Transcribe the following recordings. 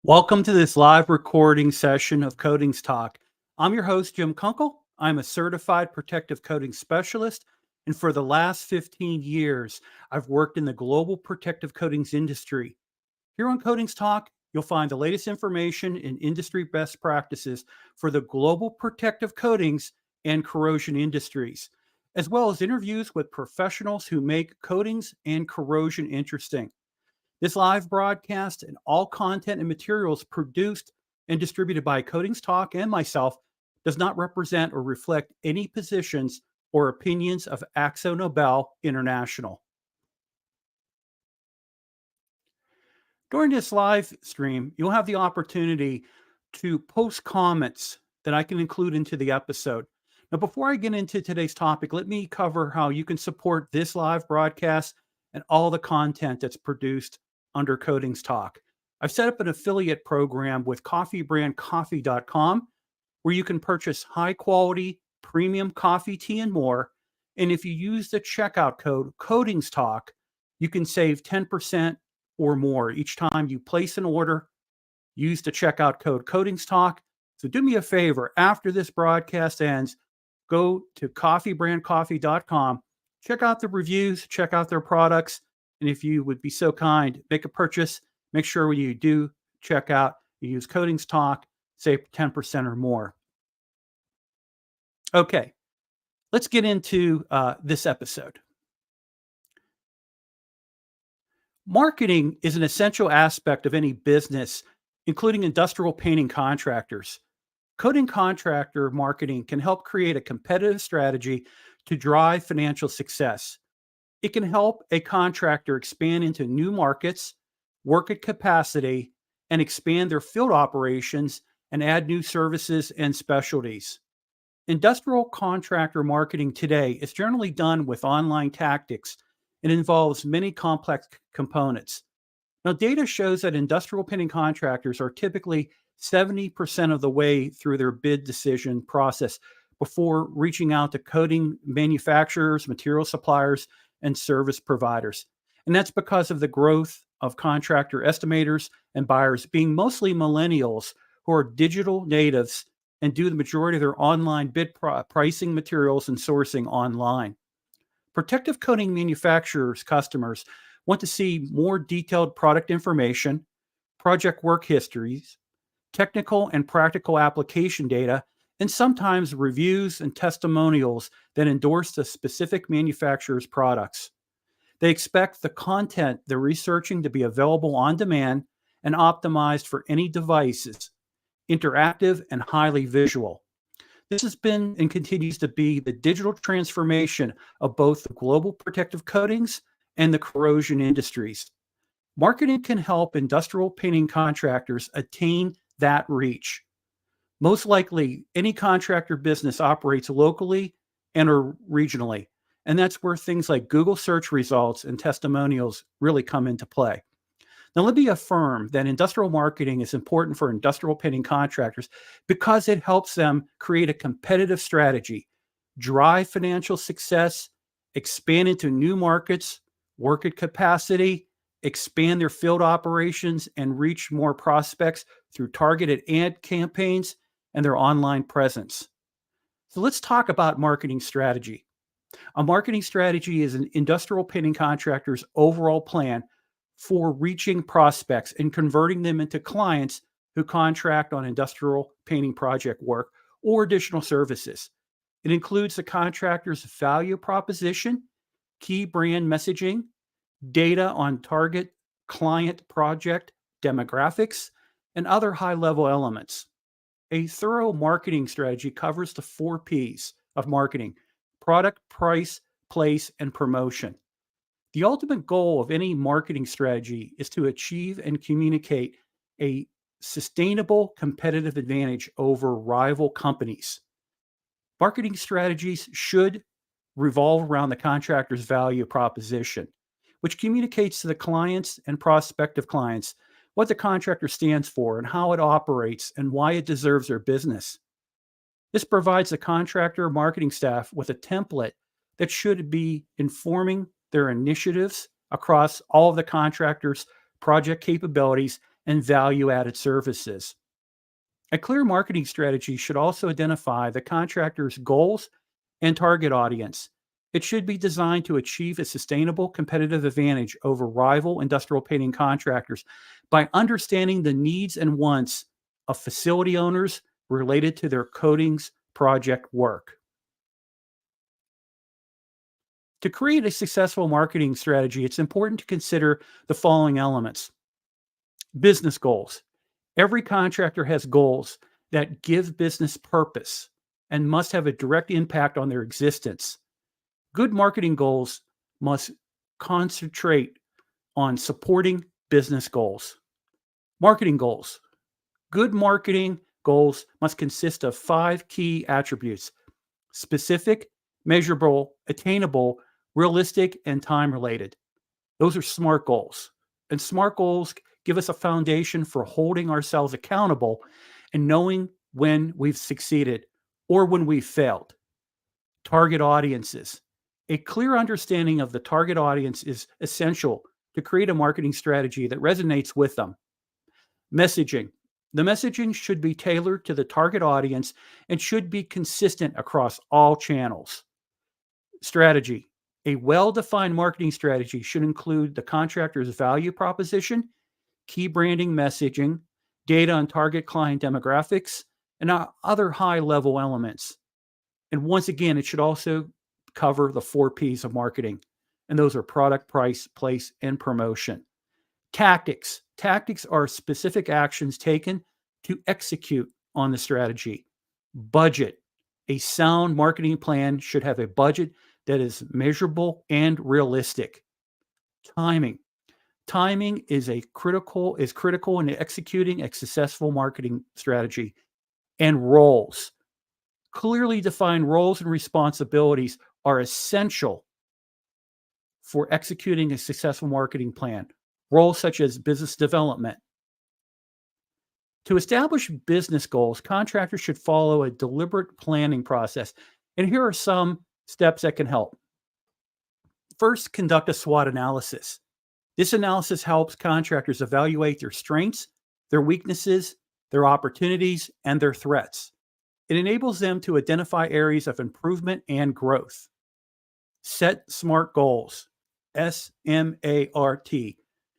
Welcome to this live recording session of Coatings Talk. I'm your host, Jim Kunkel. I'm a certified protective coating specialist, and for the last 15 years, I've worked in the global protective coatings industry. Here on Coatings Talk, you'll find the latest information and industry best practices for the global protective coatings and corrosion industries, as well as interviews with professionals who make coatings and corrosion interesting. This live broadcast and all content and materials produced and distributed by Coatings Talk and myself does not represent or reflect any positions or opinions of Axo Nobel International. During this live stream, you'll have the opportunity to post comments that I can include into the episode. Now, before I get into today's topic, let me cover how you can support this live broadcast and all the content that's produced under Coatings Talk. I've set up an affiliate program with coffeebrandcoffee.com where you can purchase high quality premium coffee, tea, and more. And if you use the checkout code Coatings Talk, you can save 10% or more each time you place an order. Use the checkout code Coatings Talk. So do me a favor, after this broadcast ends, go to coffeebrandcoffee.com, check out the reviews, check out their products. And if you would be so kind, make a purchase. Make sure when you do check out, you use Coatings Talk, save 10% or more. Okay, let's get into this episode. Marketing is an essential aspect of any business, including industrial painting contractors. Coating contractor marketing can help create a competitive strategy to drive financial success. It can help a contractor expand into new markets, work at capacity, and expand their field operations and add new services and specialties. Industrial contractor marketing today is generally done with online tactics and involves many complex components. Now, data shows that industrial painting contractors are typically 70% of the way through their bid decision process before reaching out to coating manufacturers, material suppliers, and service providers. And that's because of the growth of contractor estimators and buyers being mostly millennials who are digital natives and do the majority of their online bid pricing materials and sourcing online. Protective coating manufacturers' customers want to see more detailed product information, project work histories, technical and practical application data, and sometimes reviews and testimonials that endorse the specific manufacturer's products. They expect the content they're researching to be available on demand and optimized for any devices, interactive and highly visual. This has been and continues to be the digital transformation of both the global protective coatings and the corrosion industries. Marketing can help industrial painting contractors attain that reach. Most likely, any contractor business operates locally and or regionally, and that's where things like Google search results and testimonials really come into play. Now, let me affirm that industrial marketing is important for industrial painting contractors because it helps them create a competitive strategy, drive financial success, expand into new markets, work at capacity, expand their field operations, and reach more prospects through targeted ad campaigns and their online presence. So let's talk about marketing strategy. A marketing strategy is an industrial painting contractor's overall plan for reaching prospects and converting them into clients who contract on industrial painting project work or additional services. It includes the contractor's value proposition, key brand messaging, data on target client project demographics, and other high-level elements. A thorough marketing strategy covers the 4 P's of marketing: product, price, place, and promotion. The ultimate goal of any marketing strategy is to achieve and communicate a sustainable competitive advantage over rival companies. Marketing strategies should revolve around the contractor's value proposition, which communicates to the clients and prospective clients what the contractor stands for and how it operates and why it deserves their business. This provides the contractor marketing staff with a template that should be informing their initiatives across all of the contractor's project capabilities and value added services. A clear marketing strategy should also identify the contractor's goals and target audience. It should be designed to achieve a sustainable competitive advantage over rival industrial painting contractors by understanding the needs and wants of facility owners related to their coatings project work. To create a successful marketing strategy, it's important to consider the following elements. Business goals. Every contractor has goals that give business purpose and must have a direct impact on their existence. Good marketing goals must concentrate on supporting business goals. Marketing goals. Good marketing goals must consist of 5 key attributes: specific, measurable, attainable, realistic, and time related. Those are SMART goals. And SMART goals give us a foundation for holding ourselves accountable and knowing when we've succeeded or when we've failed. Target audiences. A clear understanding of the target audience is essential to create a marketing strategy that resonates with them. Messaging. The messaging should be tailored to the target audience and should be consistent across all channels. Strategy. A well-defined marketing strategy should include the contractor's value proposition, key branding messaging, data on target client demographics, and other high-level elements. And once again, it should also cover the 4 P's of marketing, and those are product, price, place, and promotion. Tactics. Tactics are specific actions taken to execute on the strategy. Budget. A sound marketing plan should have a budget that is measurable and realistic. Timing. Timing is critical in executing a successful marketing strategy. And roles. Clearly defined roles and responsibilities are essential for executing a successful marketing plan. Roles such as business development. To establish business goals, contractors should follow a deliberate planning process. And here are some steps that can help. First, conduct a SWOT analysis. This analysis helps contractors evaluate their strengths, their weaknesses, their opportunities, and their threats. It enables them to identify areas of improvement and growth. Set SMART goals, SMART,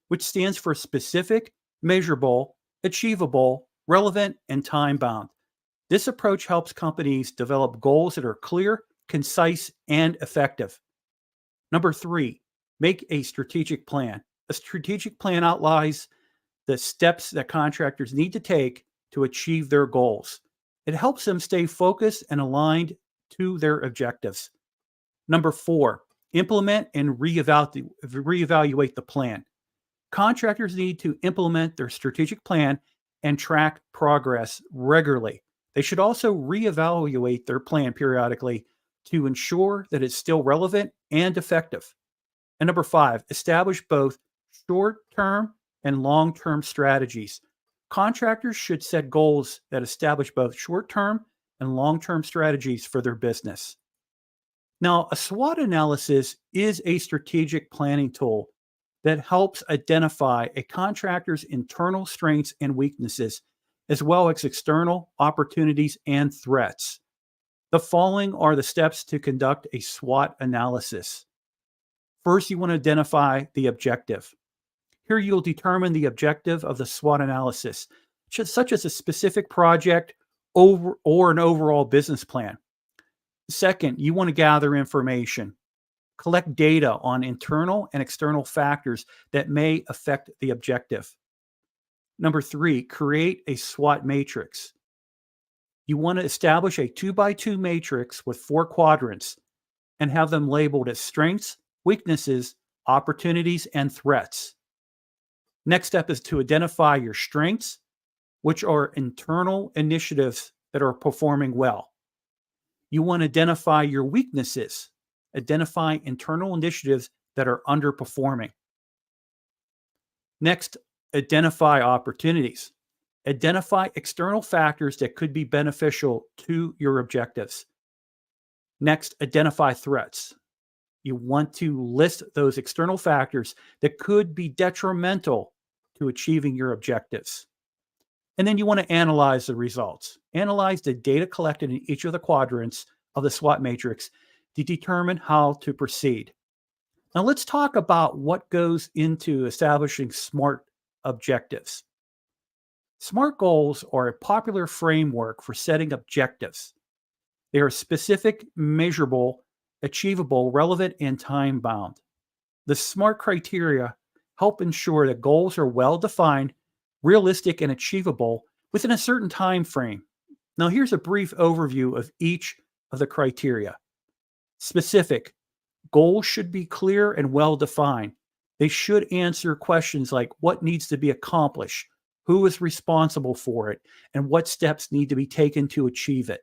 which stands for specific, measurable, achievable, relevant, and time-bound. This approach helps companies develop goals that are clear, concise, and effective. Number 3, make a strategic plan. A strategic plan outlines the steps that contractors need to take to achieve their goals. It helps them stay focused and aligned to their objectives. Number 4, implement and reevaluate the plan. Contractors need to implement their strategic plan and track progress regularly. They should also reevaluate their plan periodically to ensure that it's still relevant and effective. And number 5, establish both short-term and long-term strategies. Contractors should set goals that establish both short-term and long-term strategies for their business. Now, a SWOT analysis is a strategic planning tool that helps identify a contractor's internal strengths and weaknesses, as well as external opportunities and threats. The following are the steps to conduct a SWOT analysis. First, you want to identify the objective. Here you'll determine the objective of the SWOT analysis, such as a specific project or an overall business plan. Second, you want to gather information. Collect data on internal and external factors that may affect the objective. Number 3, create a SWOT matrix. You want to establish a 2x2 matrix with 4 quadrants and have them labeled as strengths, weaknesses, opportunities, and threats. Next step is to identify your strengths, which are internal initiatives that are performing well. You want to identify your weaknesses. Identify internal initiatives that are underperforming. Next, identify opportunities. Identify external factors that could be beneficial to your objectives. Next, identify threats. You want to list those external factors that could be detrimental to achieving your objectives. And then you want to analyze the results. Analyze the data collected in each of the quadrants of the SWOT matrix to determine how to proceed. Now let's talk about what goes into establishing SMART objectives. SMART goals are a popular framework for setting objectives. They are specific, measurable, achievable, relevant, and time-bound. The SMART criteria help ensure that goals are well-defined, realistic, and achievable within a certain time frame. Now, here's a brief overview of each of the criteria. Specific. Goals should be clear and well-defined. They should answer questions like what needs to be accomplished, who is responsible for it, and what steps need to be taken to achieve it.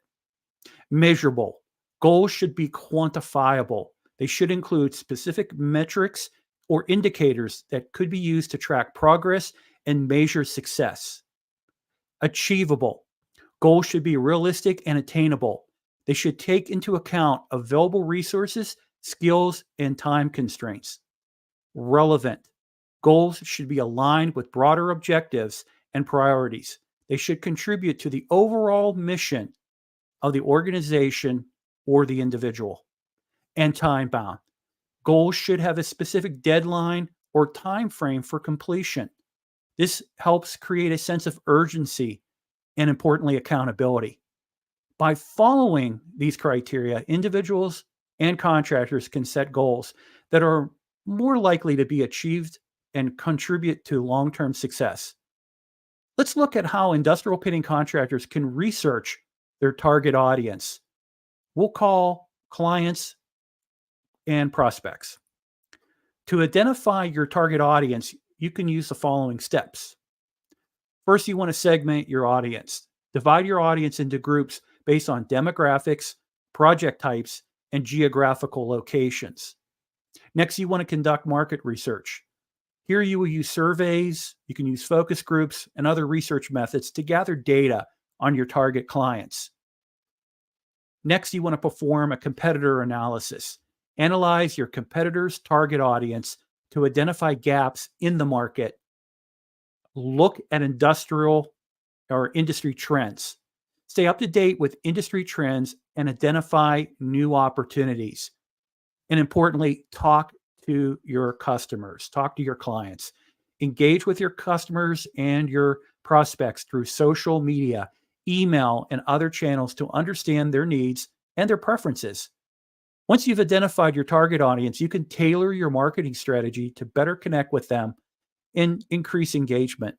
Measurable. Goals should be quantifiable. They should include specific metrics or indicators that could be used to track progress and measure success. Achievable. Goals should be realistic and attainable. They should take into account available resources, skills, and time constraints. Relevant. Goals should be aligned with broader objectives and priorities. They should contribute to the overall mission of the organization or the individual. And time-bound. Goals should have a specific deadline or time frame for completion. This helps create a sense of urgency and, importantly, accountability. By following these criteria, individuals and contractors can set goals that are more likely to be achieved and contribute to long-term success. Let's look at how industrial painting contractors can research their target audience. We'll call clients and prospects. To identify your target audience, you can use the following steps. First, you want to segment your audience. Divide your audience into groups based on demographics, project types, and geographical locations. Next, you want to conduct market research. Here you will use surveys, you can use focus groups, and other research methods to gather data on your target clients. Next, you want to perform a competitor analysis. Analyze your competitor's target audience to identify gaps in the market. Look at industrial or industry trends. Stay up to date with industry trends and identify new opportunities. And importantly, talk to your customers, talk to your clients. Engage with your customers and your prospects through social media, email, and other channels to understand their needs and their preferences. Once you've identified your target audience, you can tailor your marketing strategy to better connect with them and increase engagement.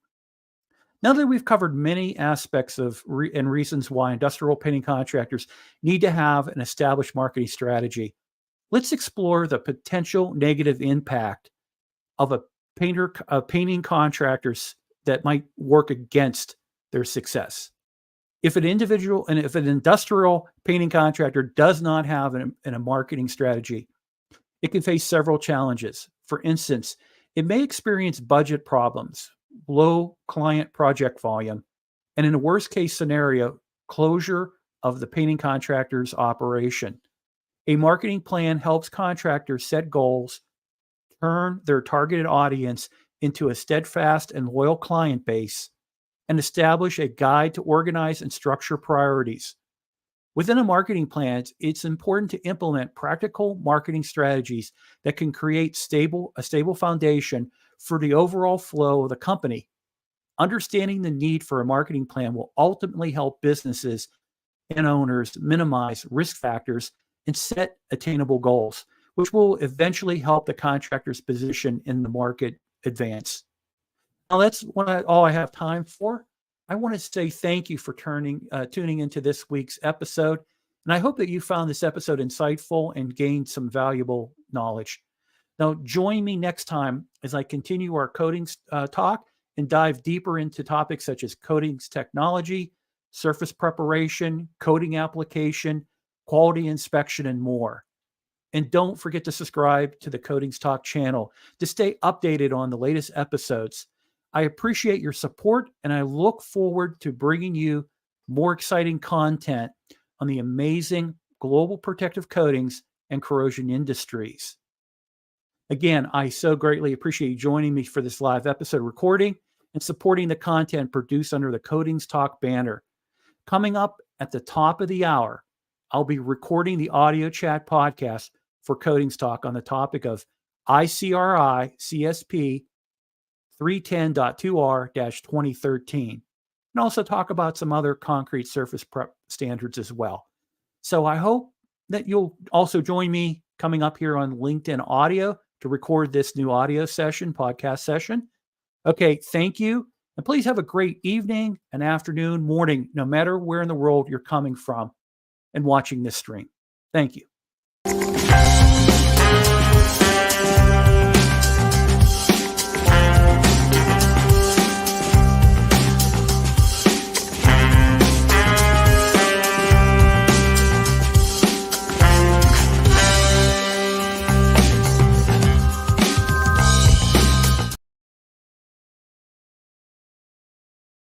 Now that we've covered many aspects of and reasons why industrial painting contractors need to have an established marketing strategy, let's explore the potential negative impact of a painting contractors that might work against their success. If an industrial painting contractor does not have a marketing strategy, it can face several challenges. For instance, it may experience budget problems, low client project volume, and in a worst case scenario, closure of the painting contractor's operation. A marketing plan helps contractors set goals, turn their targeted audience into a steadfast and loyal client base, and establish a guide to organize and structure priorities. Within a marketing plan, it's important to implement practical marketing strategies that can create a stable foundation for the overall flow of the company. Understanding the need for a marketing plan will ultimately help businesses and owners minimize risk factors and set attainable goals, which will eventually help the contractor's position in the market advance. Now, that's all I have time for. I want to say thank you for tuning into this week's episode. And I hope that you found this episode insightful and gained some valuable knowledge. Now, join me next time as I continue our coatings talk and dive deeper into topics such as coatings technology, surface preparation, coating application, quality inspection, and more. And don't forget to subscribe to the Coatings Talk channel to stay updated on the latest episodes. I appreciate your support, and I look forward to bringing you more exciting content on the amazing global protective coatings and corrosion industries. Again, I so greatly appreciate you joining me for this live episode recording and supporting the content produced under the Coatings Talk banner. Coming up at the top of the hour, I'll be recording the audio chat podcast for Coatings Talk on the topic of ICRI CSP 310.2R-2013, and also talk about some other concrete surface prep standards as well. So I hope that you'll also join me coming up here on LinkedIn Audio to record this new audio session, podcast session. Okay, thank you. And please have a great evening, an afternoon, morning, no matter where in the world you're coming from and watching this stream. Thank you.